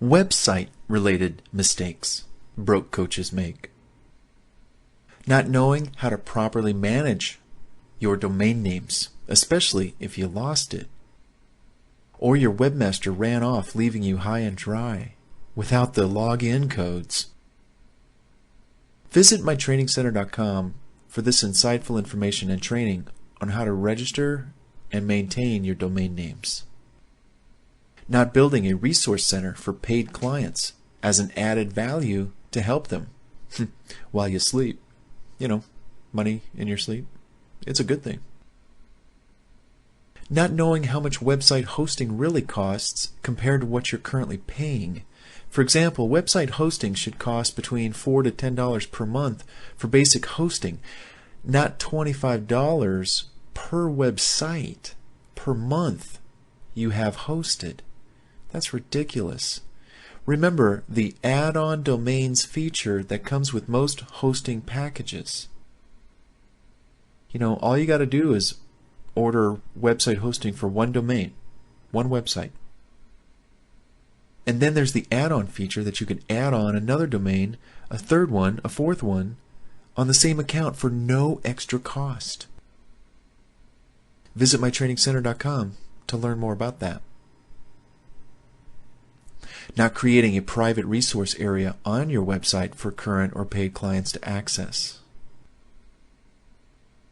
Website-related mistakes broke coaches make. Not knowing how to properly manage your domain names, especially if you lost it, or your webmaster ran off leaving you high and dry without the login codes. Visit mytrainingcenter.com for this insightful information and training on how to register and maintain your domain names. Not building a resource center for paid clients as an added value to help them while you sleep. You know, money in your sleep. It's a good thing. Not knowing how much website hosting really costs compared to what you're currently paying. For example, website hosting should cost between $4 to $10 per month for basic hosting, not $25 per website per month you have hosted. That's ridiculous. Remember the add-on domains feature that comes with most hosting packages. You know, all you got to do is order website hosting for one domain, one website. And then there's the add-on feature that you can add on another domain, a third one, a fourth one, on the same account for no extra cost. Visit mytrainingcenter.com to learn more about that. Not creating a private resource area on your website for current or paid clients to access.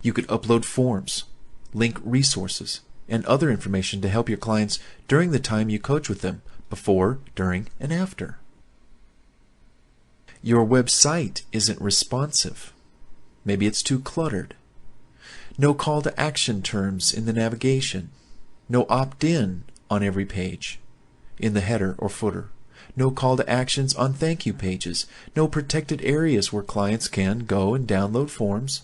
You could upload forms, link resources, and other information to help your clients during the time you coach with them, before, during, and after. Your website isn't responsive. Maybe it's too cluttered. No call to action terms in the navigation. No opt-in on every page, in the header or footer. No call to actions on thank you pages. No protected areas where clients can go and download forms.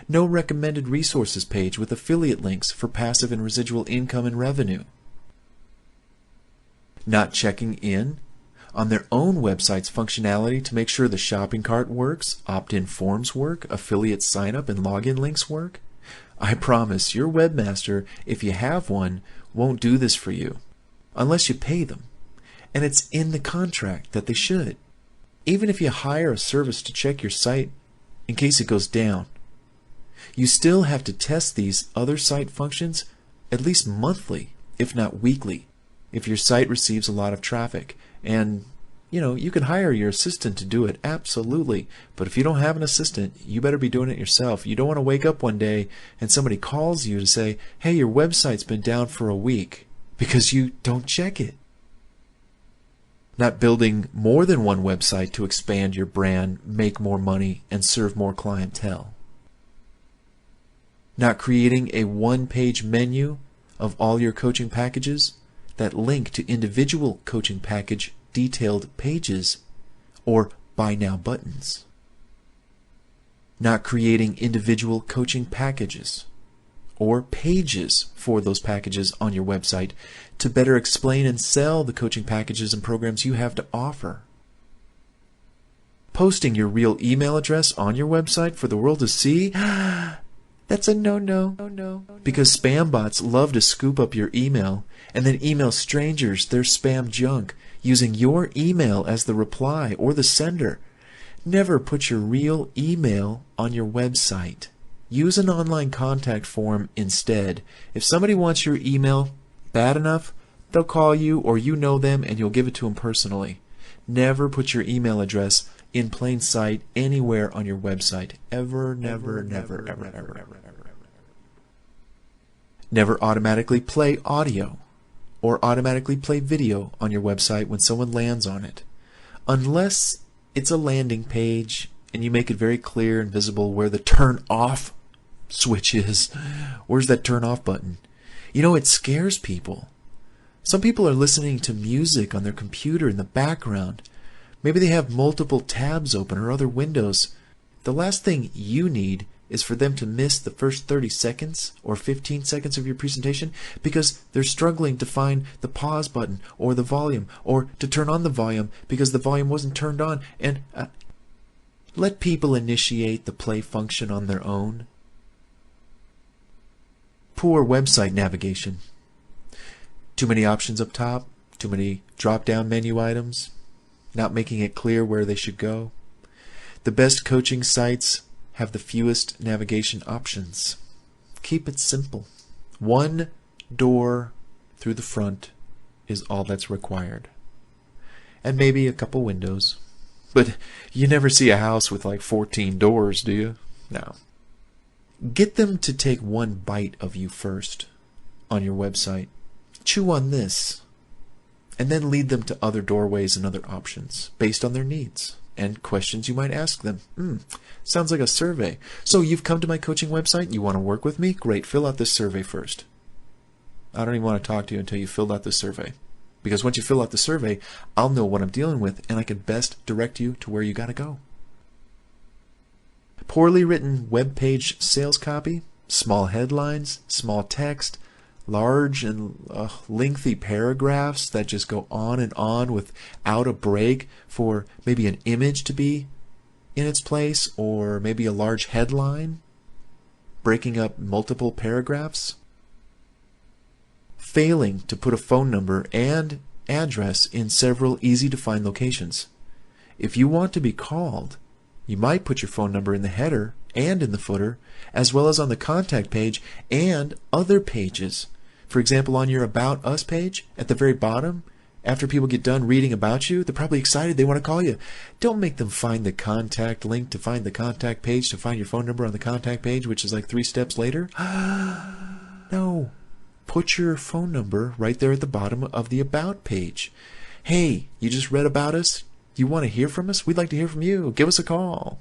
No recommended resources page with affiliate links for passive and residual income and revenue. Not checking in on their own website's functionality to make sure the shopping cart works, opt-in forms work, affiliate sign-up and login links work. I promise your webmaster, if you have one, won't do this for you unless you pay them. And it's in the contract that they should. Even if you hire a service to check your site in case it goes down, you still have to test these other site functions at least monthly, if not weekly, if your site receives a lot of traffic. And, you know, you can hire your assistant to do it, absolutely. But if you don't have an assistant, you better be doing it yourself. You don't want to wake up one day and somebody calls you to say, hey, your website's been down for a week because you don't check it. Not building more than one website to expand your brand, make more money, and serve more clientele. Not creating a one-page menu of all your coaching packages that link to individual coaching package detailed pages or buy now buttons. Not creating individual coaching packages or pages for those packages on your website to better explain and sell the coaching packages and programs you have to offer. Posting your real email address on your website for the world to see? That's a no-no. Because spam bots love to scoop up your email and then email strangers their spam junk using your email as the reply or the sender. Never put your real email on your website. Use an online contact form instead. If somebody wants your email bad enough, they'll call you or you know them and you'll give it to them personally. Never put your email address in plain sight anywhere on your website. Ever. Never automatically play audio or automatically play video on your website when someone lands on it. Unless it's a landing page and you make it very clear and visible where the turn off switch is. Where's that turn off button? You know, it scares people. Some people are listening to music on their computer in the background. Maybe they have multiple tabs open or other windows. The last thing you need is for them to miss the first 30 seconds or 15 seconds of your presentation because they're struggling to find the pause button or the volume or to turn on the volume because the volume wasn't turned on. And let people initiate the play function on their own. Poor website navigation. Too many options up top, too many drop-down menu items, not making it clear where they should go. The best coaching sites have the fewest navigation options. Keep it simple. One door through the front is all that's required. And maybe a couple windows. But you never see a house with like 14 doors, do you? No. Get them to take one bite of you first on your website. Chew on this. And then lead them to other doorways and other options based on their needs and questions you might ask them. Sounds like a survey. So you've come to my coaching website, you want to work with me? Great, fill out this survey first. I don't even want to talk to you until you filled out the survey. Because once you fill out the survey, I'll know what I'm dealing with and I can best direct you to where you got to go. Poorly written web page sales copy, small headlines, small text, large and lengthy paragraphs that just go on and on without a break for maybe an image to be in its place or maybe a large headline breaking up multiple paragraphs. Failing to put a phone number and address in several easy-to-find locations. If you want to be called, you might put your phone number in the header and in the footer, as well as on the contact page and other pages. For example, on your About Us page, at the very bottom, after people get done reading about you, they're probably excited, they want to call you. Don't make them find the contact link to find the contact page to find your phone number on the contact page, which is like 3 steps later. No. Put your phone number right there at the bottom of the About page. Hey, you just read about us? You want to hear from us? We'd like to hear from you. Give us a call.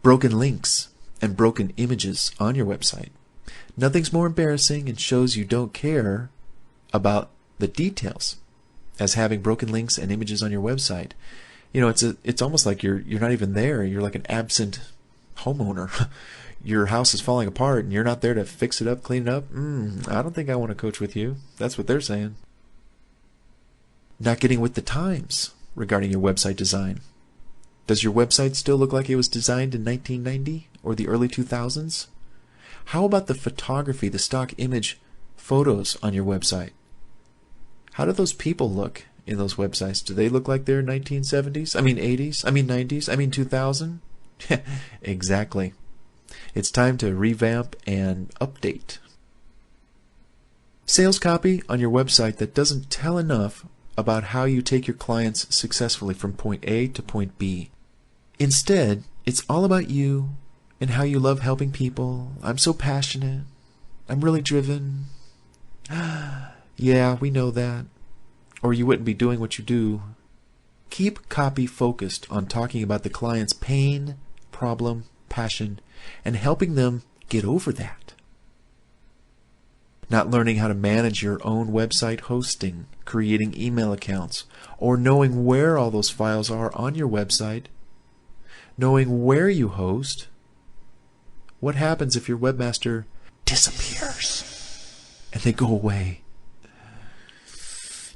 Broken links and broken images on your website. Nothing's more embarrassing and shows you don't care about the details as having broken links and images on your website. You know, it's almost like you're not even there. You're like an absent homeowner. Your house is falling apart and you're not there to fix it up, clean it up. I don't think I want to coach with you. That's what they're saying. Not getting with the times regarding your website design. Does your website still look like it was designed in 1990 or the early 2000s? How about the photography, the stock image photos on your website? How do those people look in those websites? Do they look like they're 1970s? I mean 80s? I mean 90s? I mean 2000? Exactly. It's time to revamp and update. Sales copy on your website that doesn't tell enough about how you take your clients successfully from point A to point B. Instead, it's all about you and how you love helping people. I'm so passionate. I'm really driven. Yeah, we know that. Or you wouldn't be doing what you do. Keep copy focused on talking about the client's pain, problem, passion, and helping them get over that. Not learning how to manage your own website hosting, creating email accounts, or knowing where all those files are on your website, knowing where you host. What happens if your webmaster disappears and they go away?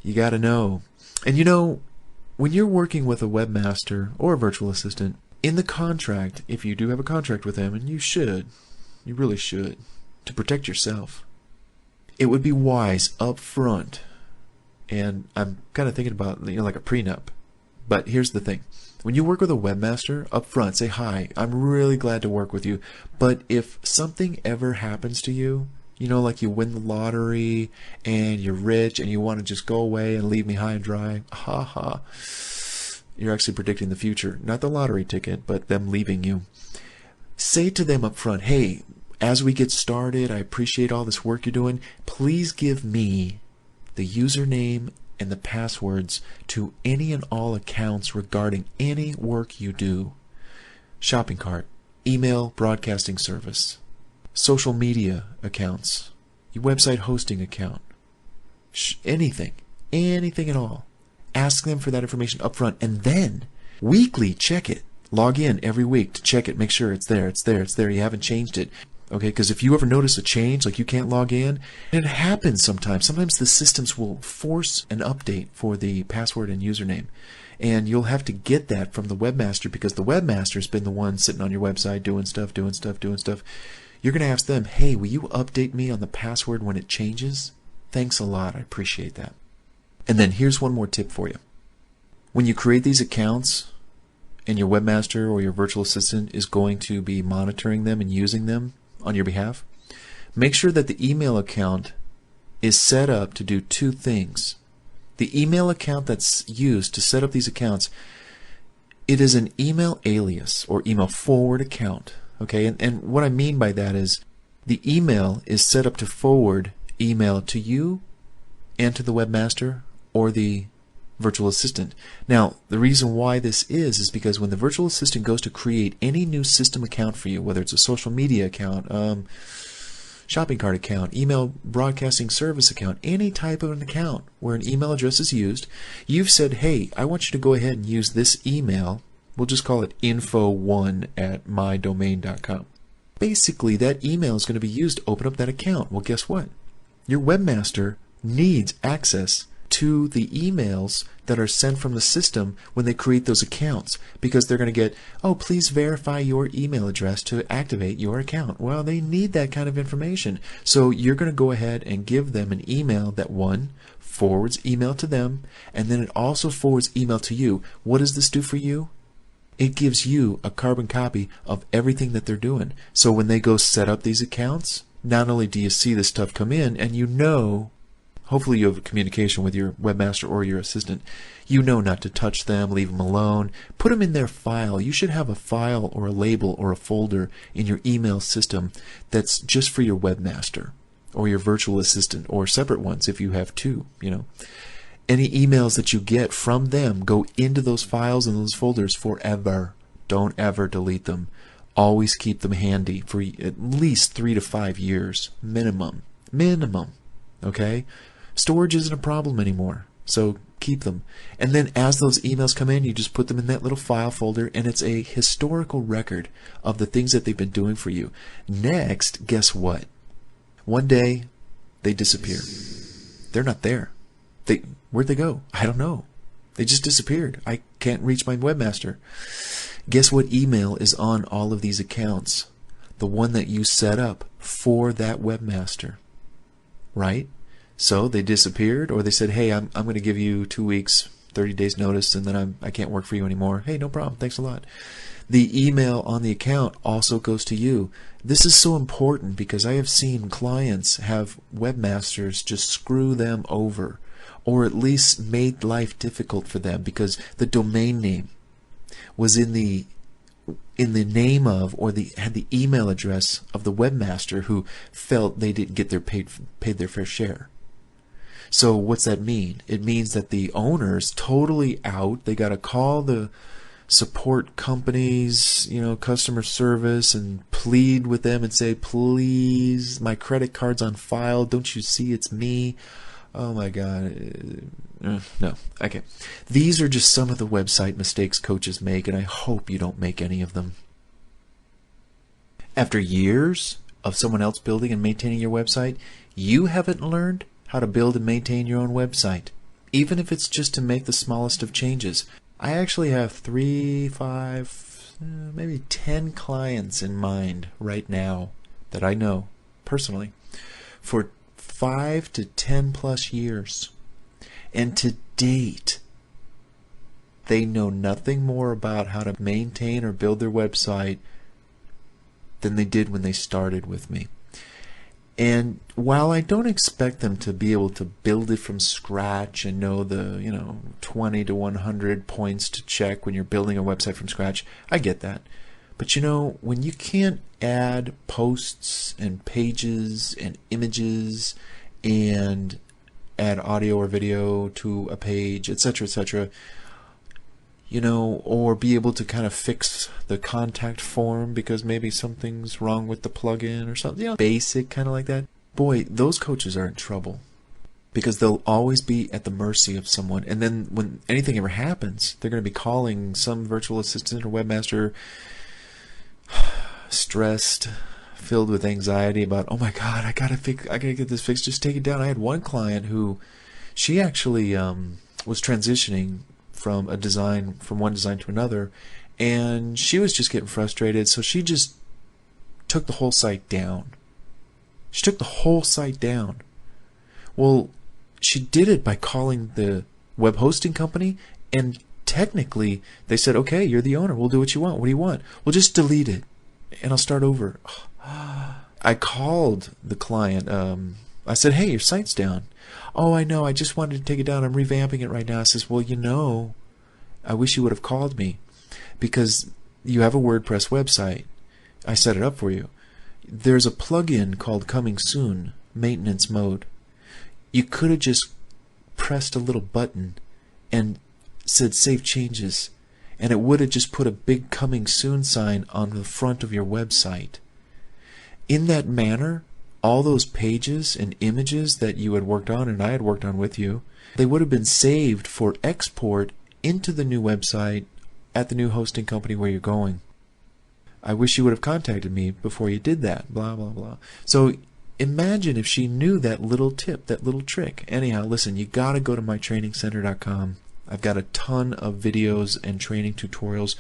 You got to know. And you know, when you're working with a webmaster or a virtual assistant, in the contract, if you do have a contract with them, and you should, you really should, to protect yourself, it would be wise up front, and I'm kind of thinking about, like a prenup, but here's the thing. When you work with a webmaster, up front, say, hi, I'm really glad to work with you, but if something ever happens to you, you know, like you win the lottery, and you're rich, and you want to just go away and leave me high and dry, you're actually predicting the future. Not the lottery ticket, but them leaving you. Say to them up front, hey, as we get started, I appreciate all this work you're doing. Please give me the username and the passwords to any and all accounts regarding any work you do. Shopping cart, email broadcasting service, social media accounts, your website hosting account, anything at all. Ask them for that information up front, and then weekly check it. Log in every week to check it, make sure it's there, you haven't changed it. Okay, because if you ever notice a change, like you can't log in, and it happens sometimes. Sometimes the systems will force an update for the password and username. And you'll have to get that from the webmaster, because the webmaster's been the one sitting on your website doing stuff. You're going to ask them, hey, will you update me on the password when it changes? Thanks a lot, I appreciate that. And then here's one more tip for you. When you create these accounts and your webmaster or your virtual assistant is going to be monitoring them and using them on your behalf, make sure that the email account is set up to do two things. The email account that's used to set up these accounts, it is an email alias or email forward account. Okay, and what I mean by that is the email is set up to forward email to you and to the webmaster or the virtual assistant. Now, the reason why this is because when the virtual assistant goes to create any new system account for you, whether it's a social media account, shopping cart account, email broadcasting service account, any type of an account where an email address is used, you've said, hey, I want you to go ahead and use this email. We'll just call it info1@mydomain.com. Basically, that email is going to be used to open up that account. Well, guess what? Your webmaster needs access to the emails that are sent from the system when they create those accounts, because they're going to get, oh, please verify your email address to activate your account. Well, they need that kind of information. So you're going to go ahead and give them an email that, one, forwards email to them, and then it also forwards email to you. What does this do for you? It gives you a carbon copy of everything that they're doing. So when they go set up these accounts, not only do you see this stuff come in, and you know, hopefully you have a communication with your webmaster or your assistant, you know not to touch them, leave them alone, put them in their file. You should have a file or a label or a folder in your email system that's just for your webmaster or your virtual assistant, or separate ones if you have two, Any emails that you get from them go into those files and those folders forever. Don't ever delete them. Always keep them handy for at least 3 to 5 years minimum. Okay? Storage isn't a problem anymore, so keep them. And then as those emails come in, you just put them in that little file folder, and it's a historical record of the things that they've been doing for you. Next, guess what? One day, they disappear. They're not there. Where'd they go? I don't know. They just disappeared. I can't reach my webmaster. Guess what email is on all of these accounts? The one that you set up for that webmaster. Right? So they disappeared, or they said, hey, I'm going to give you 2 weeks, 30 days notice, and then I can't work for you anymore. Hey, no problem. Thanks a lot. The email on the account also goes to you. This is so important because I have seen clients have webmasters just screw them over, or at least made life difficult for them because the domain name was in the name of, or had the email address of the webmaster who felt they didn't get paid their fair share. So what's that mean? It means that the owner's totally out. They got to call the support companies, customer service, and plead with them and say, please, my credit card's on file. Don't you see it's me? Oh my God. No. Okay. These are just some of the website mistakes coaches make, and I hope you don't make any of them. After years of someone else building and maintaining your website, you haven't learned how to build and maintain your own website, even if it's just to make the smallest of changes. I actually have 3, 5, maybe 10 clients in mind right now that I know personally for 5 to 10 plus years. And to date, they know nothing more about how to maintain or build their website than they did when they started with me. And while I don't expect them to be able to build it from scratch and know the 20 to 100 points to check when you're building a website from scratch, I get that. But when you can't add posts and pages and images and add audio or video to a page, etc., or be able to kind of fix the contact form because maybe something's wrong with the plugin or something, basic kind of like that. Boy, those coaches are in trouble because they'll always be at the mercy of someone. And then when anything ever happens, they're going to be calling some virtual assistant or webmaster stressed, filled with anxiety about, oh my God, I gotta get this fixed. Just take it down. I had one client who, she actually was transitioning from one design to another, and she was just getting frustrated, so she just took the whole site down. Well, she did it by calling the web hosting company, and technically they said, okay, you're the owner, we'll do what you want. What do you want? Well, just delete it and I'll start over. I called the client. I said, hey, your site's down. Oh, I know, I just wanted to take it down, I'm revamping it right now. I says, well, I wish you would have called me, because you have a WordPress website. I set it up for you. There's a plugin called Coming Soon, Maintenance Mode. You could have just pressed a little button and said Save Changes, and it would have just put a big Coming Soon sign on the front of your website. In that manner, all those pages and images that you had worked on and I had worked on with you, they would have been saved for export into the new website at the new hosting company where you're going. I wish you would have contacted me before you did that, blah, blah, blah. So imagine if she knew that little tip, that little trick. Anyhow, listen, you got to go to mytrainingcenter.com. I've got a ton of videos and training tutorials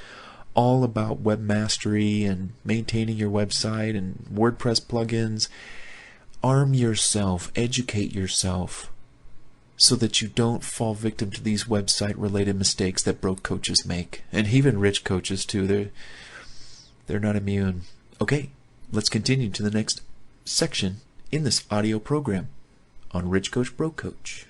all about web mastery and maintaining your website and WordPress plugins. Arm yourself, educate yourself, so that you don't fall victim to these website-related mistakes that broke coaches make. And even rich coaches, too. They're not immune. Okay, let's continue to the next section in this audio program on Rich Coach, Broke Coach.